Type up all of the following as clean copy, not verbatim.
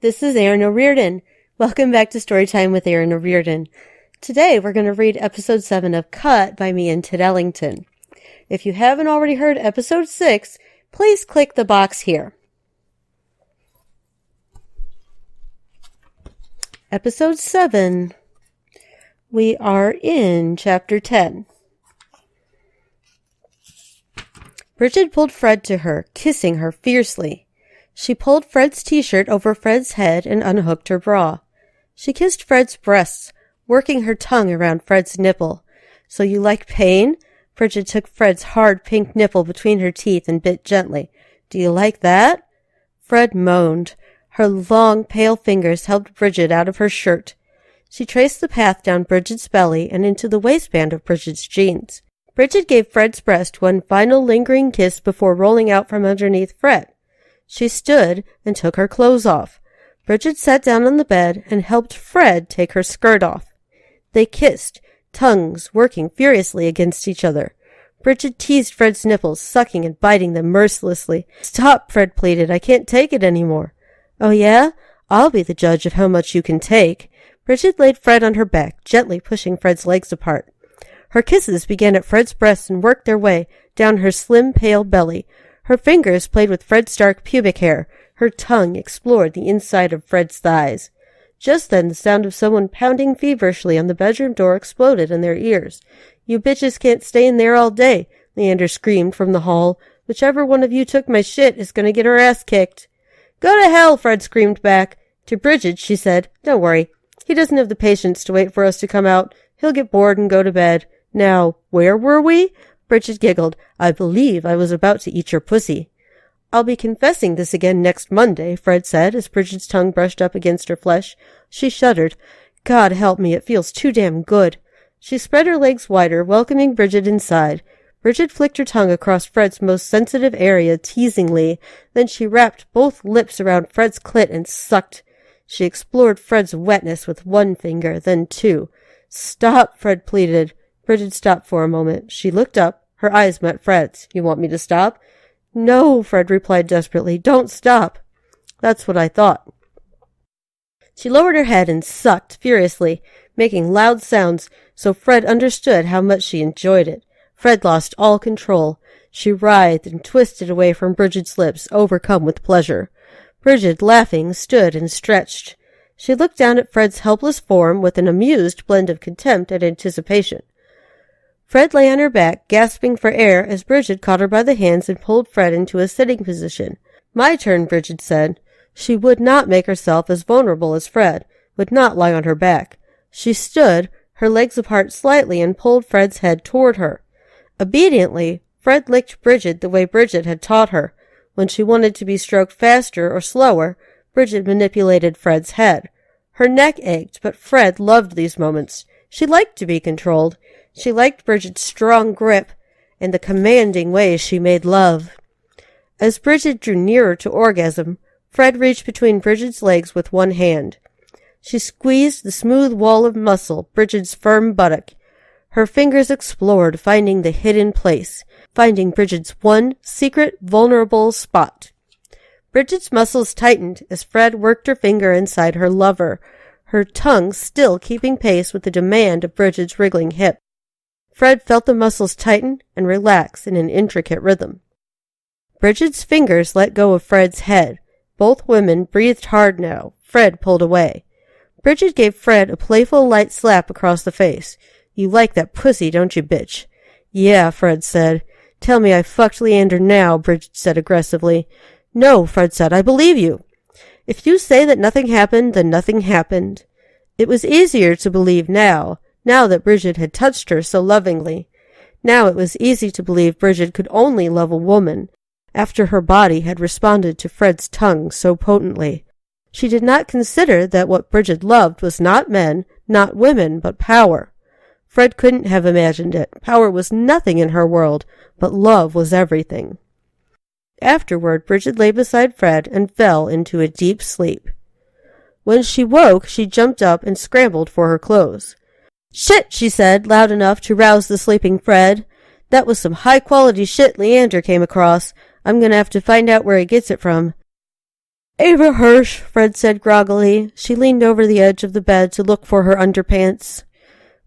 This is Erin O'Riordan. Welcome back to Storytime with Erin O'Riordan. Today we're going to read episode 7 of Cut by me and Ted Ellington. If you haven't already heard episode 6, please click the box here. Episode 7. We are in chapter 10. Brigid pulled Fred to her, kissing her fiercely. She pulled Fred's t-shirt over Fred's head and unhooked her bra. She kissed Fred's breasts, working her tongue around Fred's nipple. "So you like pain?" Brigid took Fred's hard pink nipple between her teeth and bit gently. "Do you like that?" Fred moaned. Her long, pale fingers helped Brigid out of her shirt. She traced the path down Brigid's belly and into the waistband of Brigid's jeans. Brigid gave Fred's breast one final lingering kiss before rolling out from underneath Fred. She stood and took her clothes off. Brigid sat down on the bed and helped Fred take her skirt off. They kissed, tongues working furiously against each other. Brigid teased Fred's nipples, sucking and biting them mercilessly. "Stop," Fred pleaded. "I can't take it any more." "Oh, yeah? I'll be the judge of how much you can take." Brigid laid Fred on her back, gently pushing Fred's legs apart. Her kisses began at Fred's breasts and worked their way down her slim, pale belly. Her fingers played with Fred's dark pubic hair. Her tongue explored the inside of Fred's thighs. Just then the sound of someone pounding feverishly on the bedroom door exploded in their ears. "You bitches can't stay in there all day," Leander screamed from the hall. "Whichever one of you took my shit is going to get her ass kicked." "Go to hell," Fred screamed back. To Brigid, she said, "Don't worry. He doesn't have the patience to wait for us to come out. He'll get bored and go to bed. Now, where were we?" Brigid giggled. "I believe I was about to eat your pussy." "I'll be confessing this again next Monday," Fred said, as Brigid's tongue brushed up against her flesh. She shuddered. "God help me, it feels too damn good." She spread her legs wider, welcoming Brigid inside. Brigid flicked her tongue across Fred's most sensitive area teasingly. Then she wrapped both lips around Fred's clit and sucked. She explored Fred's wetness with one finger, then two. "Stop," Fred pleaded. Brigid stopped for a moment. She looked up. Her eyes met Fred's. "You want me to stop?" "No," Fred replied desperately. "Don't stop." "That's what I thought." She lowered her head and sucked furiously, making loud sounds, so Fred understood how much she enjoyed it. Fred lost all control. She writhed and twisted away from Brigid's lips, overcome with pleasure. Brigid, laughing, stood and stretched. She looked down at Fred's helpless form with an amused blend of contempt and anticipation. Fred lay on her back, gasping for air, as Brigid caught her by the hands and pulled Fred into a sitting position. "My turn," Brigid said. She would not make herself as vulnerable as Fred, would not lie on her back. She stood, her legs apart slightly, and pulled Fred's head toward her. Obediently, Fred licked Brigid the way Brigid had taught her. When she wanted to be stroked faster or slower, Brigid manipulated Fred's head. Her neck ached, but Fred loved these moments. She liked to be controlled. She liked Brigid's strong grip and the commanding way she made love. As Brigid drew nearer to orgasm, Fred reached between Brigid's legs with one hand. She squeezed the smooth wall of muscle, Brigid's firm buttock. Her fingers explored, finding the hidden place, finding Brigid's one secret, vulnerable spot. Brigid's muscles tightened as Fred worked her finger inside her lover, her tongue still keeping pace with the demand of Brigid's wriggling hip. Fred felt the muscles tighten and relax in an intricate rhythm. Brigid's fingers let go of Fred's head. Both women breathed hard now. Fred pulled away. Brigid gave Fred a playful light slap across the face. "You like that pussy, don't you, bitch?" "Yeah," Fred said. "Tell me I fucked Leander now," Brigid said aggressively. "No," Fred said. "I believe you. If you say that nothing happened, then nothing happened." It was easier to believe now that Brigid had touched her so lovingly. Now it was easy to believe Brigid could only love a woman, after her body had responded to Fred's tongue so potently. She did not consider that what Brigid loved was not men, not women, but power. Fred couldn't have imagined it. Power was nothing in her world, but love was everything. Afterward, Brigid lay beside Fred and fell into a deep sleep. When she woke, she jumped up and scrambled for her clothes. "Shit," she said, loud enough to rouse the sleeping Fred. "That was some high-quality shit Leander came across. I'm going to have to find out where he gets it from." Ava Hirsch, Fred said groggily. She leaned over the edge of the bed to look for her underpants.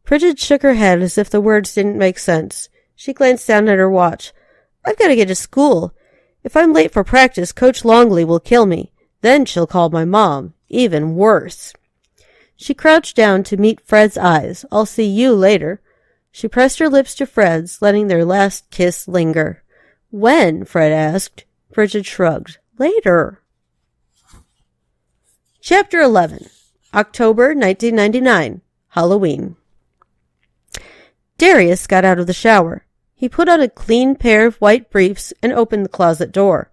Brigid shook her head as if the words didn't make sense. She glanced down at her watch. I've got to get to school. If I'm late for practice, Coach Longley will kill me. Then she'll call my mom. Even worse. She crouched down to meet Fred's eyes. I'll see you later. She pressed her lips to Fred's, letting their last kiss linger. When? Fred asked. Brigid shrugged. Later. Chapter 11. October 1999. Halloween. Darius got out of the shower. He put on a clean pair of white briefs and opened the closet door.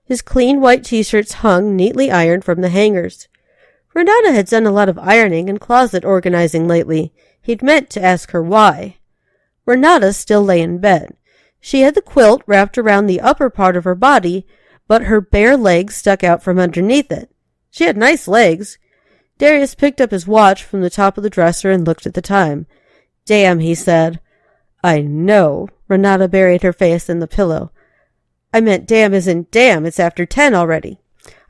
His clean white t-shirts hung neatly ironed from the hangers. Renata had done a lot of ironing and closet organizing lately. He'd meant to ask her why. Renata still lay in bed. She had the quilt wrapped around the upper part of her body, but her bare legs stuck out from underneath it. She had nice legs. Darius picked up his watch from the top of the dresser and looked at the time. Damn, he said. I know. Renata buried her face in the pillow. I meant damn as in damn, it's after 10 already.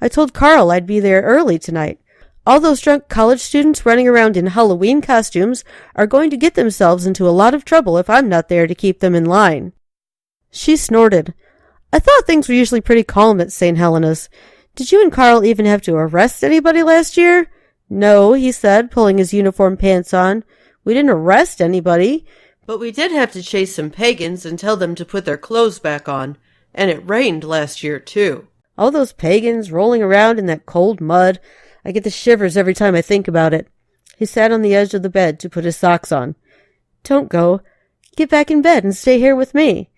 I told Carl I'd be there early tonight. All those drunk college students running around in Halloween costumes are going to get themselves into a lot of trouble if I'm not there to keep them in line. She snorted. I thought things were usually pretty calm at St. Helena's. Did you and Carl even have to arrest anybody last year? No, he said, pulling his uniform pants on. We didn't arrest anybody, but we did have to chase some pagans and tell them to put their clothes back on. And it rained last year, too. All those pagans rolling around in that cold mud. I get the shivers every time I think about it. He sat on the edge of the bed to put his socks on. Don't go. Get back in bed and stay here with me.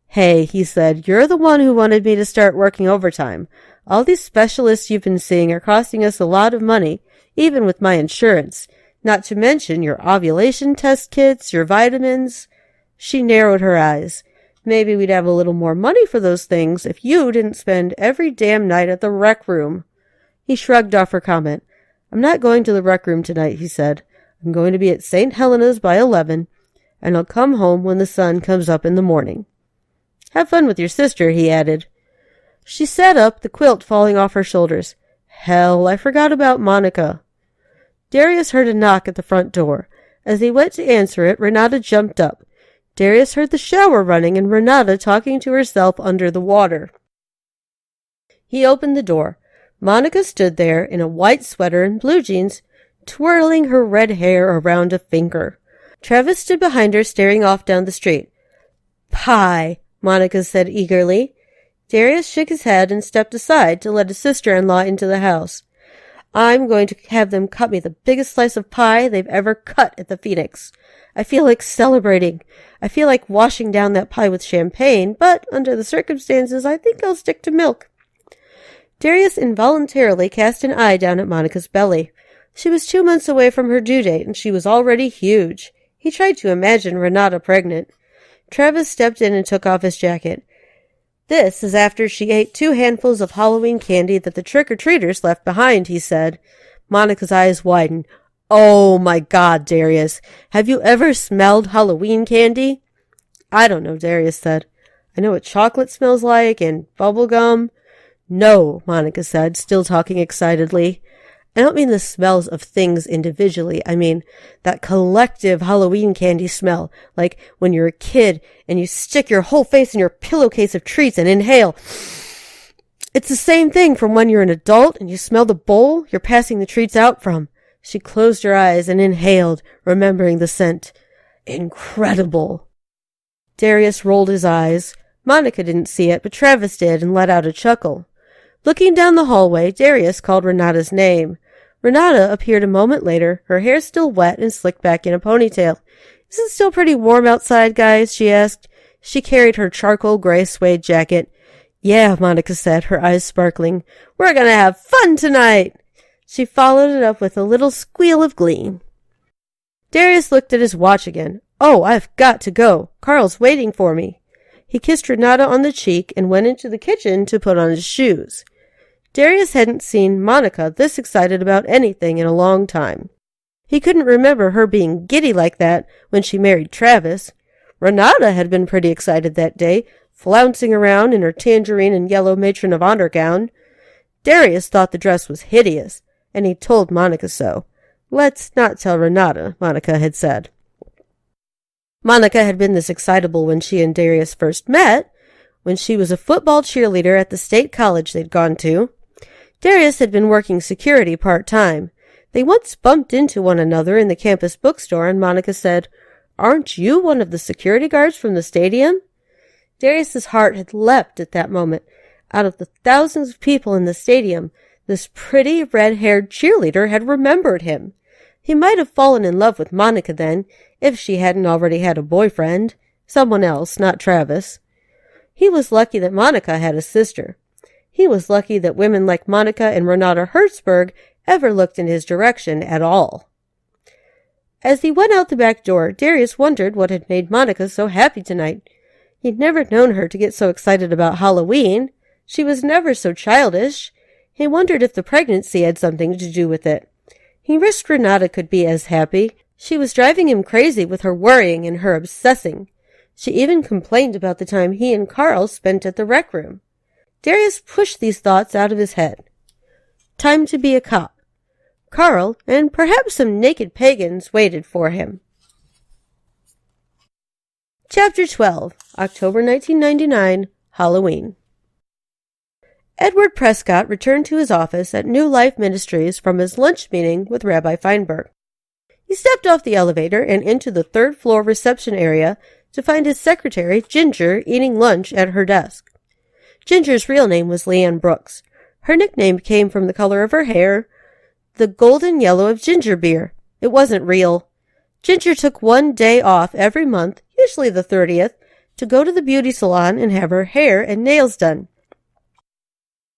Hey, he said, you're the one who wanted me to start working overtime. All these specialists you've been seeing are costing us a lot of money, even with my insurance. Not to mention your ovulation test kits, your vitamins. She narrowed her eyes. Maybe we'd have a little more money for those things if you didn't spend every damn night at the rec room. He shrugged off her comment. I'm not going to the rec room tonight, he said. I'm going to be at St. Helena's by 11, and I'll come home when the sun comes up in the morning. Have fun with your sister, he added. She sat up, the quilt falling off her shoulders. Hell, I forgot about Monica. Darius heard a knock at the front door. As he went to answer it, Renata jumped up. Darius heard the shower running and Renata talking to herself under the water. He opened the door. Monica stood there in a white sweater and blue jeans, twirling her red hair around a finger. Travis stood behind her, staring off down the street. Pie, Monica said eagerly. Darius shook his head and stepped aside to let his sister-in-law into the house. I'm going to have them cut me the biggest slice of pie they've ever cut at the Phoenix. I feel like celebrating. I feel like washing down that pie with champagne, but under the circumstances, I think I'll stick to milk. Darius involuntarily cast an eye down at Monica's belly. She was 2 months away from her due date, and she was already huge. He tried to imagine Renata pregnant. Travis stepped in and took off his jacket. This is after she ate 2 handfuls of Halloween candy that the trick-or-treaters left behind, he said. Monica's eyes widened. Oh, my God, Darius. Have you ever smelled Halloween candy? I don't know, Darius said. I know what chocolate smells like and bubble gum. No, Monica said, still talking excitedly. I don't mean the smells of things individually. I mean that collective Halloween candy smell, like when you're a kid and you stick your whole face in your pillowcase of treats and inhale. It's the same thing from when you're an adult and you smell the bowl you're passing the treats out from. She closed her eyes and inhaled, remembering the scent. Incredible. Darius rolled his eyes. Monica didn't see it, but Travis did and let out a chuckle. Looking down the hallway, Darius called Renata's name. Renata appeared a moment later, her hair still wet and slicked back in a ponytail. Is it still pretty warm outside, guys? She asked. She carried her charcoal gray suede jacket. Yeah, Monica said, her eyes sparkling. We're gonna have fun tonight! She followed it up with a little squeal of glee. Darius looked at his watch again. Oh, I've got to go. Carl's waiting for me. He kissed Renata on the cheek and went into the kitchen to put on his shoes. Darius hadn't seen Monica this excited about anything in a long time. He couldn't remember her being giddy like that when she married Travis. Renata had been pretty excited that day, flouncing around in her tangerine and yellow matron of honor gown. Darius thought the dress was hideous, and he told Monica so. "Let's not tell Renata," Monica had said. Monica had been this excitable when she and Darius first met, when she was a football cheerleader at the state college they'd gone to. Darius had been working security part-time. They once bumped into one another in the campus bookstore, and Monica said, "Aren't you one of the security guards from the stadium?" Darius's heart had leapt at that moment. Out of the thousands of people in the stadium, this pretty, red-haired cheerleader had remembered him. He might have fallen in love with Monica then, if she hadn't already had a boyfriend. Someone else, not Travis. He was lucky that Monica had a sister. He was lucky that women like Monica and Renata Hertzberg ever looked in his direction at all. As he went out the back door, Darius wondered what had made Monica so happy tonight. He'd never known her to get so excited about Halloween. She was never so childish. He wondered if the pregnancy had something to do with it. He wished Renata could be as happy. She was driving him crazy with her worrying and her obsessing. She even complained about the time he and Carl spent at the rec room. Darius pushed these thoughts out of his head. Time to be a cop. Carl, and perhaps some naked pagans, waited for him. Chapter 12, October 1999, Halloween. Edward Prescott returned to his office at New Life Ministries from his lunch meeting with Rabbi Feinberg. He stepped off the elevator and into the third-floor reception area to find his secretary, Ginger, eating lunch at her desk. Ginger's real name was Leanne Brooks. Her nickname came from the color of her hair, the golden yellow of ginger beer. It wasn't real. Ginger took one day off every month, usually the 30th, to go to the beauty salon and have her hair and nails done.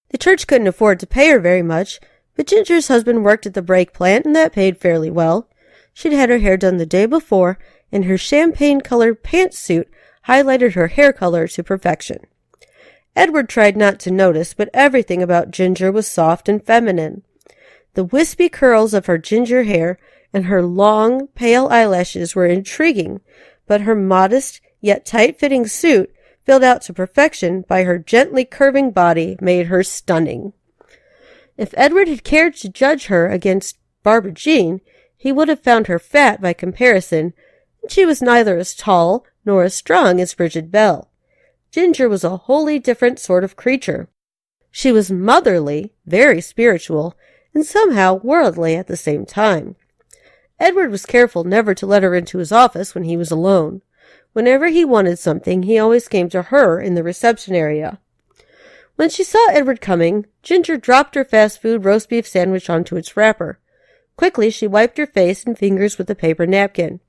The church couldn't afford to pay her very much, but Ginger's husband worked at the brake plant, and that paid fairly well. She'd had her hair done the day before, and her champagne-colored pantsuit highlighted her hair color to perfection. Edward tried not to notice, but everything about Ginger was soft and feminine. The wispy curls of her ginger hair and her long, pale eyelashes were intriguing, but her modest, yet tight-fitting suit, filled out to perfection by her gently curving body, made her stunning. If Edward had cared to judge her against Barbara Jean, he would have found her fat by comparison, and she was neither as tall nor as strong as Brigid Bell. Ginger was a wholly different sort of creature. She was motherly, very spiritual, and somehow worldly at the same time. Edward was careful never to let her into his office when he was alone. Whenever he wanted something, he always came to her in the reception area. When she saw Edward coming, Ginger dropped her fast food roast beef sandwich onto its wrapper. Quickly she wiped her face and fingers with a paper napkin.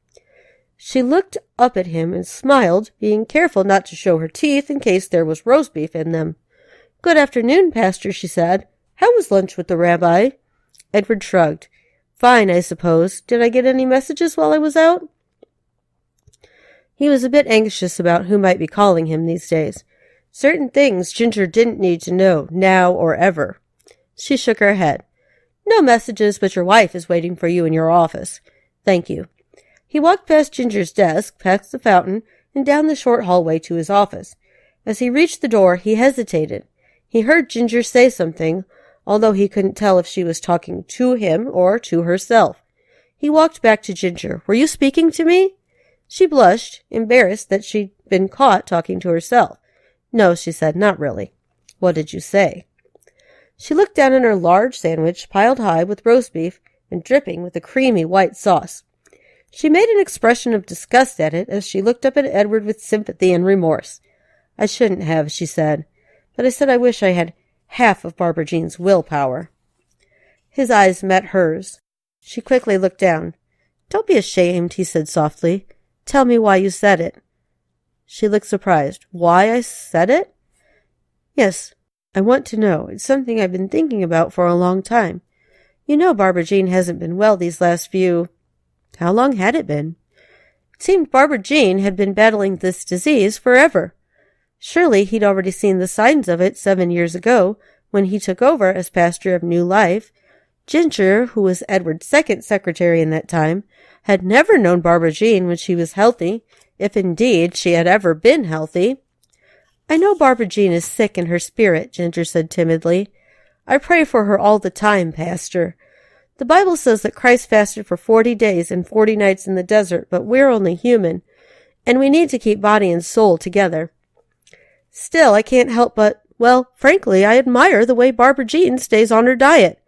She looked up at him and smiled, being careful not to show her teeth in case there was roast beef in them. "Good afternoon, Pastor," she said. "How was lunch with the rabbi?" Edward shrugged. "Fine, I suppose. Did I get any messages while I was out?" He was a bit anxious about who might be calling him these days. Certain things Ginger didn't need to know, now or ever. She shook her head. "No messages, but your wife is waiting for you in your office." "Thank you." He walked past Ginger's desk, past the fountain, and down the short hallway to his office. As he reached the door, he hesitated. He heard Ginger say something, although he couldn't tell if she was talking to him or to herself. He walked back to Ginger. "Were you speaking to me?" She blushed, embarrassed that she'd been caught talking to herself. "No," she said, "not really." "What did you say?" She looked down at her large sandwich, piled high with roast beef and dripping with a creamy white sauce. She made an expression of disgust at it as she looked up at Edward with sympathy and remorse. "I shouldn't have," she said, "but I said I wish I had half of Barbara Jean's willpower." His eyes met hers. She quickly looked down. "Don't be ashamed," he said softly. "Tell me why you said it." She looked surprised. "Why I said it?" "Yes, I want to know. It's something I've been thinking about for a long time. You know Barbara Jean hasn't been well these last few—" How long had it been? It seemed Barbara Jean had been battling this disease forever. Surely he'd already seen the signs of it 7 years ago, when he took over as pastor of New Life. Ginger, who was Edward's second secretary in that time, had never known Barbara Jean when she was healthy, if indeed she had ever been healthy. "I know Barbara Jean is sick in her spirit," Ginger said timidly. I pray for her all the time, Pastor. The Bible says that Christ fasted for 40 days and 40 nights in the desert, but we're only human, and we need to keep body and soul together. Still, I can't help but, well, frankly, I admire the way Barbara Jean stays on her diet.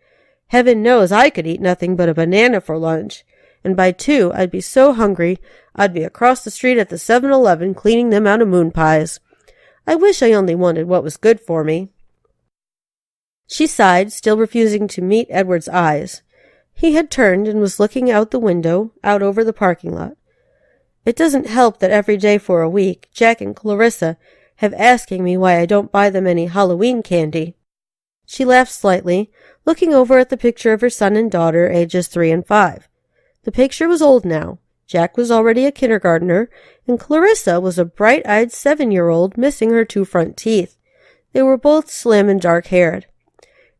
Heaven knows I could eat nothing but a banana for lunch, and by 2 I'd be so hungry I'd be across the street at the 7-Eleven cleaning them out of moon pies. I wish I only wanted what was good for me. She sighed, still refusing to meet Edward's eyes. He had turned and was looking out the window, out over the parking lot. It doesn't help that every day for a week, Jack and Clarissa have asking me why I don't buy them any Halloween candy. She laughed slightly, looking over at the picture of her son and daughter, ages 3 and 5. The picture was old now. Jack was already a kindergartner, and Clarissa was a bright-eyed 7-year-old missing her 2 front teeth. They were both slim and dark-haired.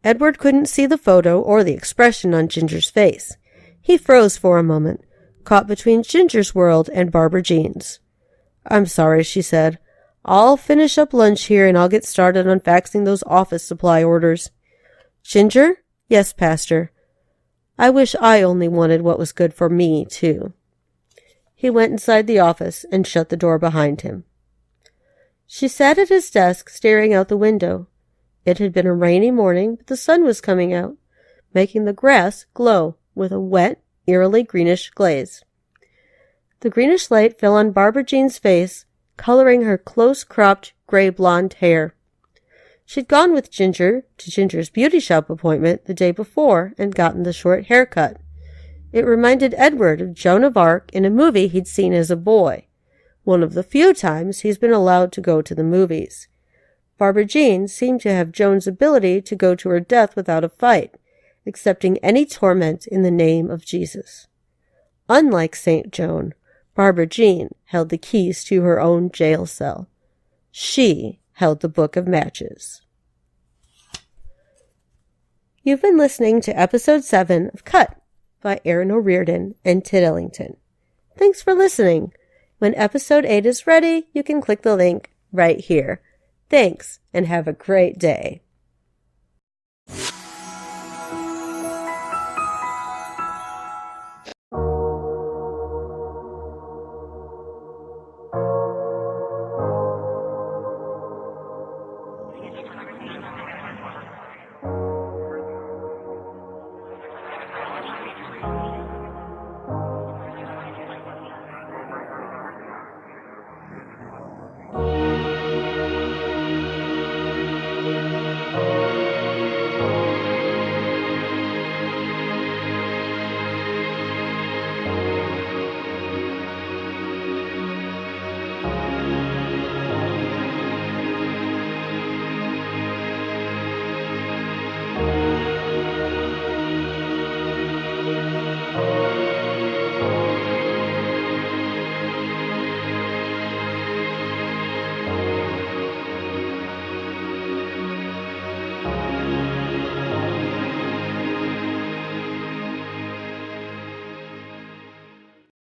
Edward couldn't see the photo or the expression on Ginger's face. He froze for a moment, caught between Ginger's world and Barbara Jean's. "I'm sorry," she said. "I'll finish up lunch here and I'll get started on faxing those office supply orders." "Ginger?" "Yes, Pastor." "I wish I only wanted what was good for me, too." He went inside the office and shut the door behind him. She sat at his desk, staring out the window. It had been a rainy morning, but the sun was coming out, making the grass glow with a wet, eerily greenish glaze. The greenish light fell on Barbara Jean's face, coloring her close-cropped, gray-blonde hair. She'd gone with Ginger to Ginger's beauty shop appointment the day before and gotten the short haircut. It reminded Edward of Joan of Arc in a movie he'd seen as a boy, one of the few times he's been allowed to go to the movies. Barbara Jean seemed to have Joan's ability to go to her death without a fight, accepting any torment in the name of Jesus. Unlike St. Joan, Barbara Jean held the keys to her own jail cell. She held the book of matches. You've been listening to Episode 7 of Cut by Erin O'Riordan and Tiddlington. Thanks for listening. When Episode 8 is ready, you can click the link right here. Thanks, and have a great day.